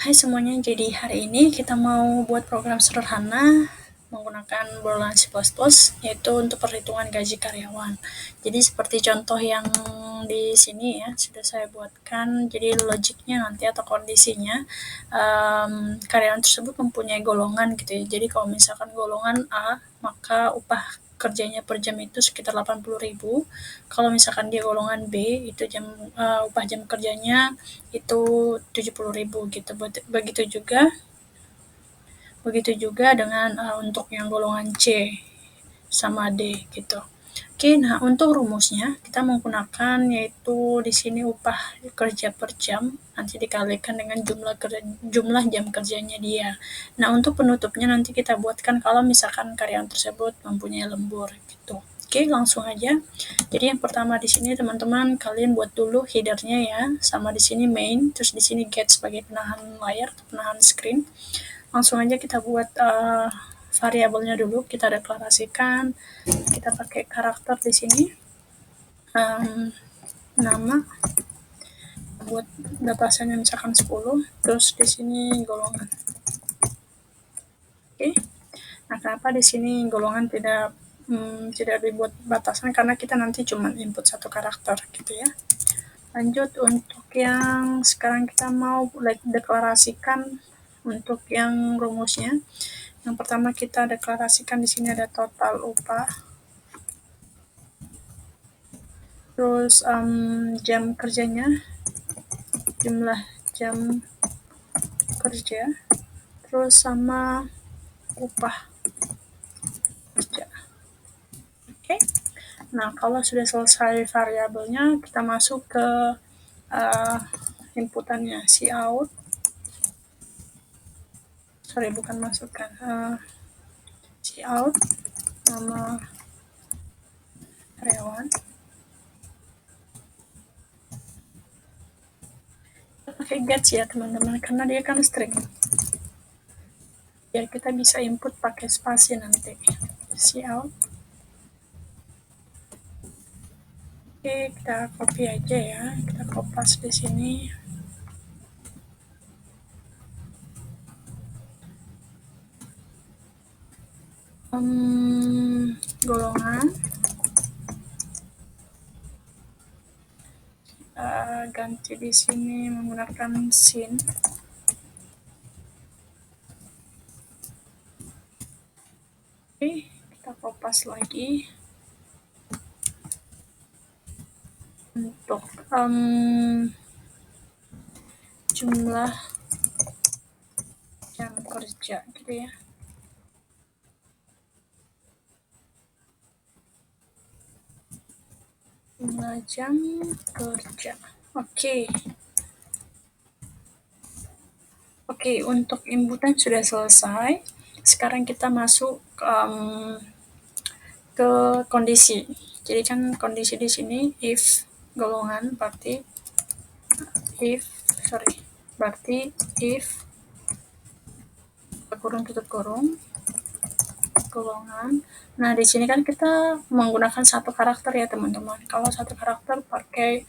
Hai semuanya, jadi hari ini kita mau buat program sederhana menggunakan Borderlands C++, yaitu untuk perhitungan gaji karyawan. Jadi seperti contoh yang di sini ya, sudah saya buatkan. Jadi logiknya nanti atau kondisinya, karyawan tersebut mempunyai golongan gitu ya. Jadi kalau misalkan golongan A, maka upah kerjanya per jam itu sekitar 80.000. Kalau misalkan dia golongan B, itu upah jam kerjanya itu 70.000 gitu. Begitu juga dengan untuk yang golongan C sama D gitu. Oke, nah untuk rumusnya kita menggunakan yaitu di sini upah kerja per jam nanti dikalikan dengan jumlah jam kerjanya dia. Nah, untuk penutupnya nanti kita buatkan kalau misalkan karyawan tersebut mempunyai lembur gitu. Oke, langsung aja. Jadi yang pertama di sini teman-teman kalian buat dulu headernya ya, sama di sini main, terus di sini get sebagai penahan layar atau penahan screen. Langsung aja kita buat variabelnya dulu, kita deklarasikan, kita pakai karakter di sini, nama, buat batasannya misalkan 10, terus di sini golongan. Oke. Nah, kenapa di sini golongan tidak dibuat batasan, karena kita nanti cuma input satu karakter gitu ya. Lanjut untuk yang sekarang kita mau deklarasikan untuk yang rumusnya. Yang pertama kita deklarasikan di sini ada total upah, terus jam kerjanya, jumlah jam kerja, terus sama upah kerja. Oke. Nah, kalau sudah selesai variabelnya, kita masuk ke inputannya, cout. Bukan masukkan, cout nama karyawan. Pakai get ya teman-teman, karena dia kan string. Biar kita bisa input pakai spasi nanti. Cout. Oke, kita copy aja ya. Kita kopas di sini. Golongan. Ganti di sini menggunakan sin. Oke, kita kopas lagi. Untuk jumlah jam kerja gitu ya. Jumlah jam kerja. Oke. Oke, untuk inputan sudah selesai. Sekarang kita masuk ke kondisi. Jadi kan kondisi di sini if golongan berarti if kurung tutup kurung golongan. Nah, di sini kan kita menggunakan satu karakter ya teman-teman. Kalau satu karakter pakai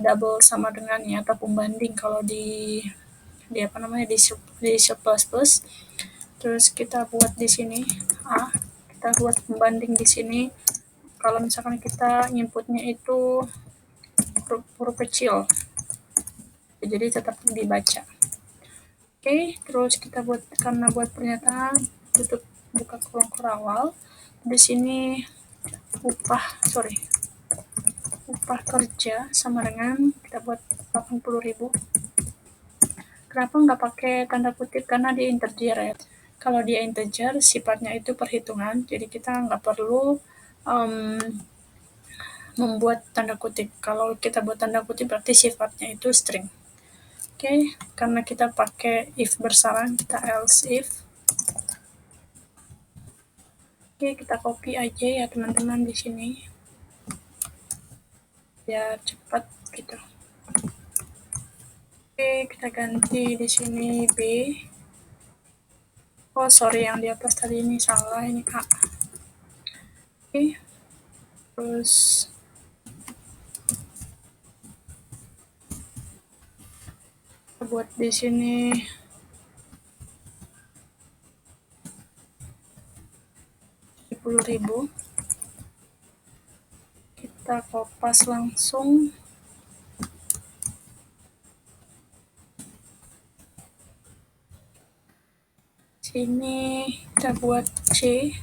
double sama dengannya atau pembanding kalau di apa namanya di C++. Terus kita buat di sini kita buat pembanding di sini. Kalau misalkan kita inputnya itu huruf kecil, jadi tetap dibaca. Oke, terus kita buat pernyataan, buka kolom kerawal. Di sini upah kerja sama dengan kita buat 80.000. Kenapa nggak pakai tanda kutip? Karena dia integer ya. Kalau dia integer, sifatnya itu perhitungan, jadi kita nggak perlu membuat tanda kutip. Kalau kita buat tanda kutip berarti sifatnya itu string. Oke, karena kita pakai if bersarang, kita else if. Oke, kita copy aja ya teman-teman di sini. Biar cepat gitu. Oke, kita ganti di sini B. Oh, sorry, yang di atas tadi ini salah, ini A. Oke, terus buat di sini 70.000, kita kopas langsung. Sini kita buat C,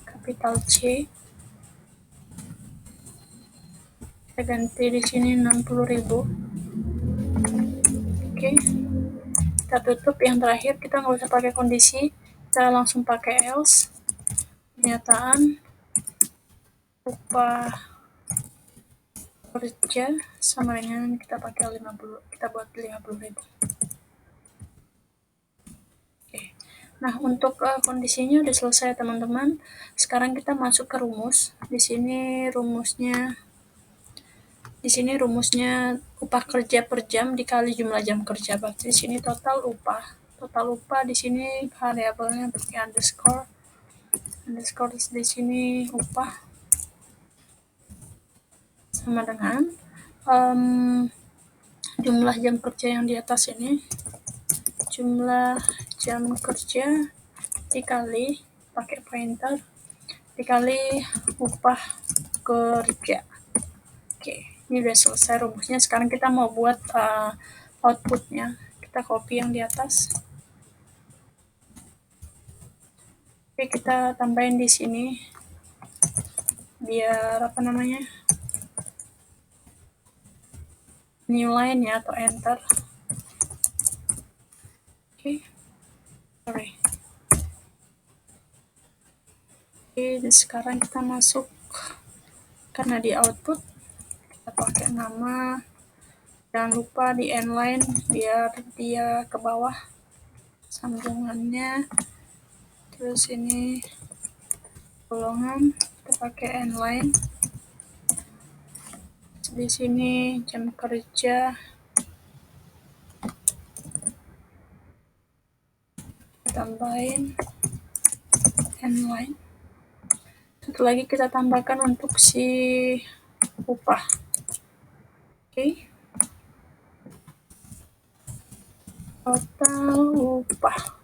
kapital C. Kita ganti di sini 60.000. Oke, kita tutup. Yang terakhir kita nggak usah pakai kondisi, kita langsung pakai else. Pernyataan upah kerja sama dengan kita pakai 50, kita buat 50.000. Oke. Nah, untuk kondisinya udah selesai teman-teman. Sekarang kita masuk ke rumus. Di sini rumusnya upah kerja per jam dikali jumlah jam kerja. Berarti di sini total upah. Total upah di sini variabelnya pakai underscore. Underscore di sini upah sama dengan jumlah jam kerja yang di atas ini. Jumlah jam kerja dikali pakai pointer dikali upah kerja. Oke, ini udah selesai rumusnya. Sekarang kita mau buat outputnya. Kita copy yang di atas. Oke, kita tambahin di sini biar new line ya, atau enter. Oke, sorry. Oke, dan sekarang kita masuk, karena di output kita pakai nama. Jangan lupa di endline biar dia ke bawah sambungannya. Terus ini golongan, kita pakai endline. Di sini jam kerja tambahin endline. Satu lagi kita tambahkan untuk si upah. Oke. Total upah.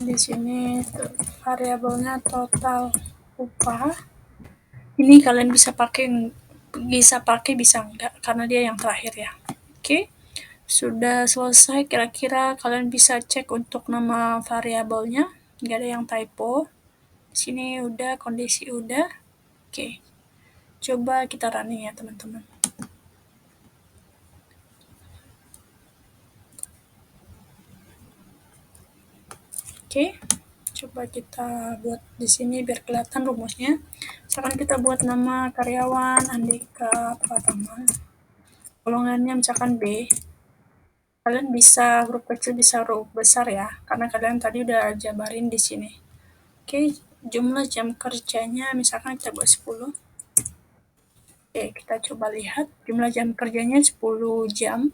Di sini variabelnya total upah. Ini kalian bisa pakai bisa enggak, karena dia yang terakhir ya. Oke. Sudah selesai. Kira-kira kalian bisa cek untuk nama variabelnya, nggak ada yang typo. Di sini udah, kondisi udah. Oke. Coba kita running ya teman-teman. Oke, coba kita buat di sini biar kelihatan rumusnya. Misalkan kita buat nama karyawan Andika Pratama, golongannya misalkan B. Kalian bisa huruf kecil, bisa huruf besar ya, karena kalian tadi udah jabarin di sini. Oke, jumlah jam kerjanya misalkan kita buat 10. Oke, kita coba lihat jumlah jam kerjanya 10 jam.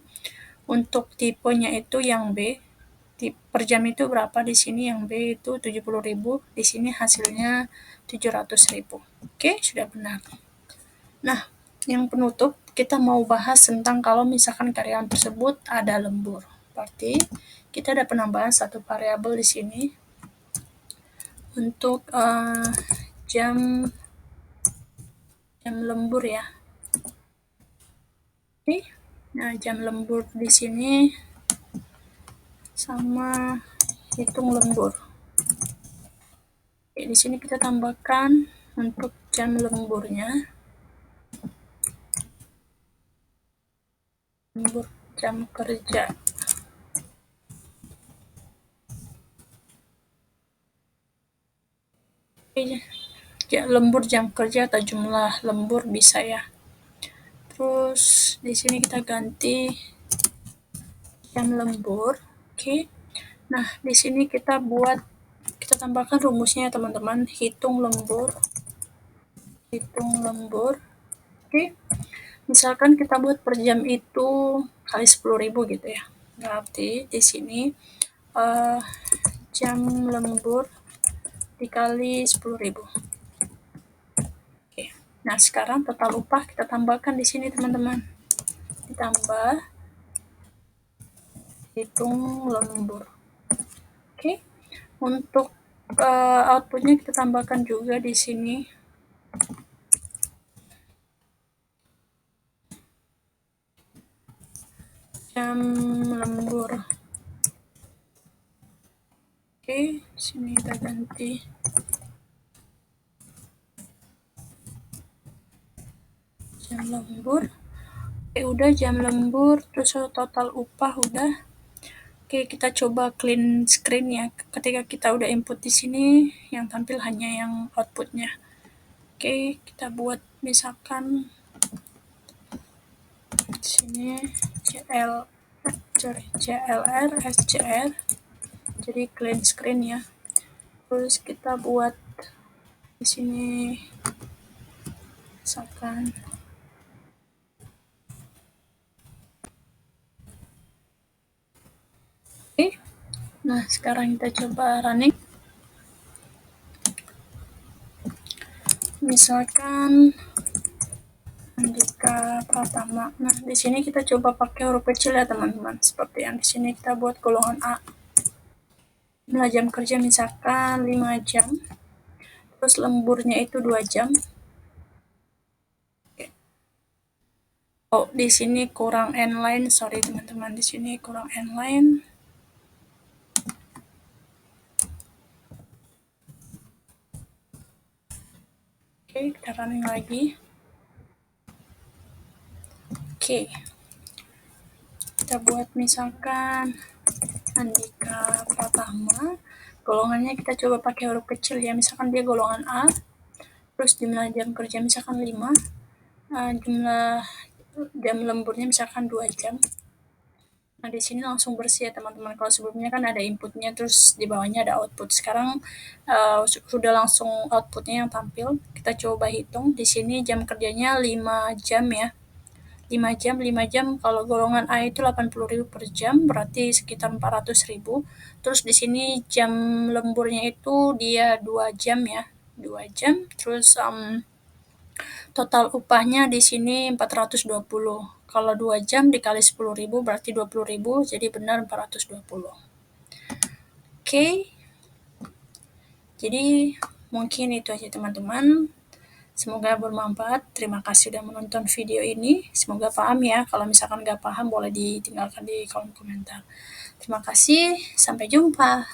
Untuk tipenya itu yang B. Per jam itu berapa di sini, yang B itu 70.000, di sini hasilnya 700.000. Oke, sudah benar. Nah, yang penutup kita mau bahas tentang kalau misalkan karyawan tersebut ada lembur. Berarti kita ada penambahan satu variabel di sini untuk jam lembur ya. Oke. Nah, jam lembur di sini sama hitung lembur. Oke, di sini kita tambahkan untuk jam lemburnya, lembur jam kerja. Oke, lembur jam kerja atau jumlah lembur bisa ya. Terus di sini kita ganti jam lembur. Oke. Nah, di sini kita tambahkan rumusnya ya teman-teman, hitung lembur. Oke. Misalkan kita buat per jam itu kali 10.000 gitu ya. Berarti di sini jam lembur dikali 10.000. Oke. Nah, sekarang total upah kita tambahkan di sini, teman-teman. Ditambah, hitung lembur. Oke. Untuk outputnya kita tambahkan juga di sini. Jam lembur. Oke, sini kita ganti. Jam lembur. Oke, udah jam lembur, terus total upah udah. Oke, kita coba clean screen ya. Ketika kita udah input di sini, yang tampil hanya yang outputnya. Oke, kita buat misalkan di sini CLR SCR. Jadi clean screen ya. Terus kita buat di sini misalkan oke. Nah, sekarang kita coba running. Misalkan Andika Pratama. Nah, di sini kita coba pakai huruf kecil ya, teman-teman. Seperti yang di sini kita buat golongan A. Jumlah jam kerja misalkan 5 jam. Terus lemburnya itu 2 jam. Oh, di sini kurang n-line. Sorry, teman-teman. Di sini kurang n-line. Oke, kita running lagi. Oke. Kita buat misalkan Andika Pratama. Golongannya kita coba pakai huruf kecil ya. Misalkan dia golongan A. Terus jumlah jam kerja misalkan 5. Jumlah jam lemburnya misalkan 2 jam. Nah, di sini langsung bersih ya, teman-teman. Kalau sebelumnya kan ada inputnya, terus di bawahnya ada output. Sekarang sudah langsung outputnya yang tampil. Kita coba hitung. Di sini jam kerjanya 5 jam ya. 5 jam, 5 jam. Kalau golongan A itu 80.000 per jam, berarti sekitar 400.000. Terus di sini jam lemburnya itu dia 2 jam ya. 2 jam. Terus total upahnya di sini 420. Kalau 2 jam dikali 10.000 berarti 20.000, jadi benar 420. Oke. Jadi mungkin itu aja, teman-teman. Semoga bermanfaat. Terima kasih sudah menonton video ini. Semoga paham ya. Kalau misalkan nggak paham boleh ditinggalkan di kolom komentar. Terima kasih. Sampai jumpa.